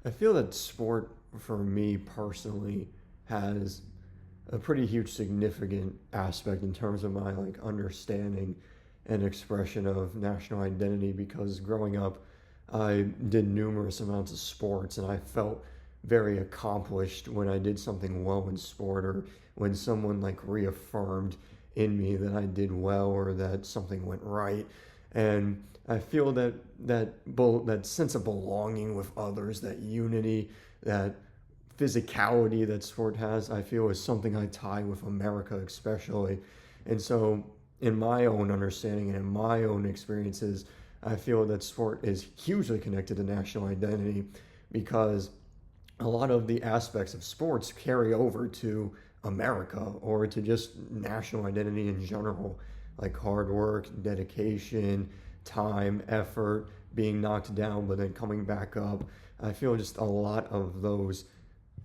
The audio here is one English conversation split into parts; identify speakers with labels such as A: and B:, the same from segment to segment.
A: I feel that sport for me personally has a pretty huge significant aspect in terms of my like understanding and expression of national identity because growing up I did numerous amounts of sports and I felt very accomplished when I did something well in sport or when someone like reaffirmed in me that I did well or that something went right. And I feel that sense of belonging with others, that unity, that physicality that sport has, I feel is something I tie with America especially. And so, in my own understanding and in my own experiences, I feel that sport is hugely connected to national identity because a lot of the aspects of sports carry over to America or to just national identity in general, like hard work, dedication, time, effort, being knocked down, but then coming back up. I feel just a lot of those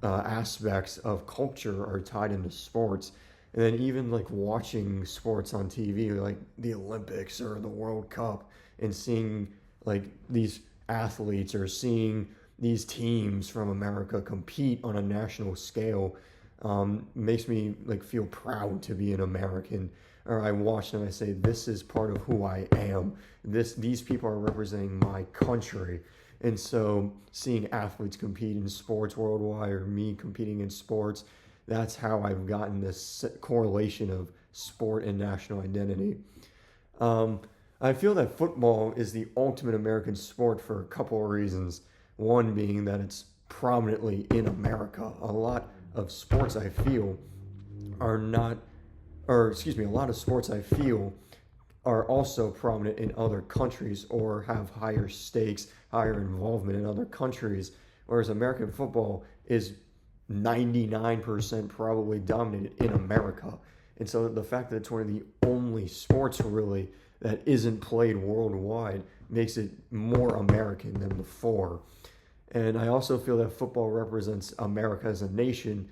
A: aspects of culture are tied into sports. And then even like watching sports on TV, like the Olympics or the World Cup, and seeing like these athletes or seeing these teams from America compete on a national scale makes me like feel proud to be an American. Or I watch them and I say, this is part of who I am. These people are representing my country. And so seeing athletes compete in sports worldwide or me competing in sports, that's how I've gotten this correlation of sport and national identity. Um, I feel that football is the ultimate American sport for a couple of reasons. One being that it's prominently in America. A lot of sports I feel are not, or excuse me, a lot of sports I feel are also prominent in other countries or have higher stakes, higher involvement in other countries, whereas American football is 99% probably dominated in America. And so the fact that it's one of the only sports really that isn't played worldwide makes it more American than before. And I also feel that football represents America as a nation,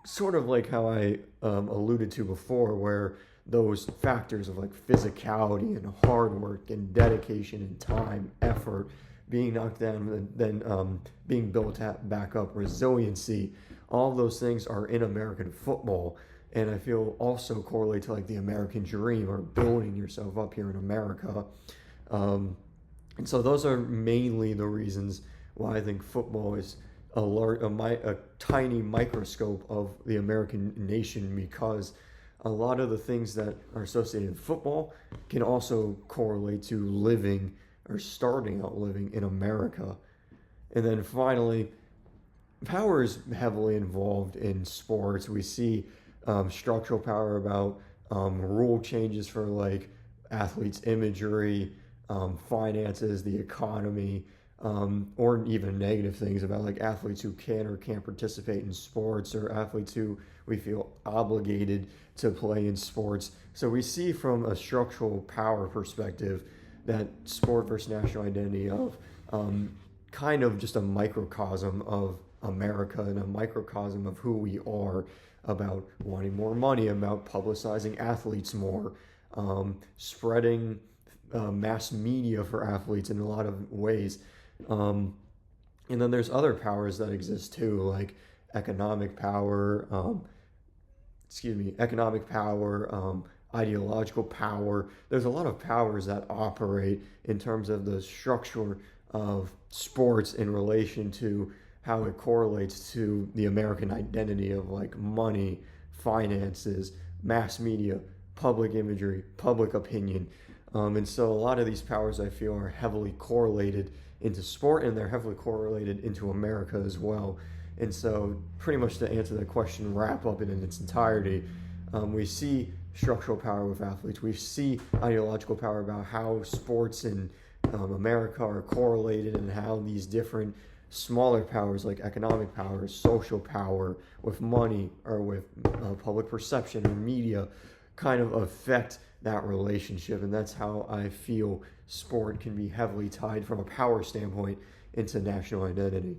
A: sort of like how I alluded to before, where those factors of like physicality and hard work and dedication and time, effort, being knocked down and then being built back up, resiliency, all of those things are in American football. And I feel also correlate to like the American dream or building yourself up here in America. And so those are mainly the reasons why I think football is a tiny microscope of the American nation because a lot of the things that are associated with football can also correlate to living or starting out living in America. And then finally, power is heavily involved in sports. We see structural power about rule changes for like athletes' imagery, finances, the economy, or even negative things about like athletes who can or can't participate in sports or athletes who we feel obligated to play in sports. So we see from a structural power perspective that sport versus national identity of kind of just a microcosm of America and a microcosm of who we are about wanting more money, about publicizing athletes more, spreading mass media for athletes in a lot of ways. And then there's other powers that exist too, like economic power, economic power, ideological power. There's a lot of powers that operate in terms of the structure of sports in relation to how it correlates to the American identity of like money, finances, mass media, public imagery, public opinion. And so a lot of these powers I feel are heavily correlated into sport and they're heavily correlated into America as well. And so pretty much to answer the question, wrap up it in its entirety, we see structural power with athletes. We see ideological power about how sports in America are correlated and how these different smaller powers like economic power, social power, with money or with public perception or media kind of affect that relationship. And that's how I feel sport can be heavily tied from a power standpoint into national identity.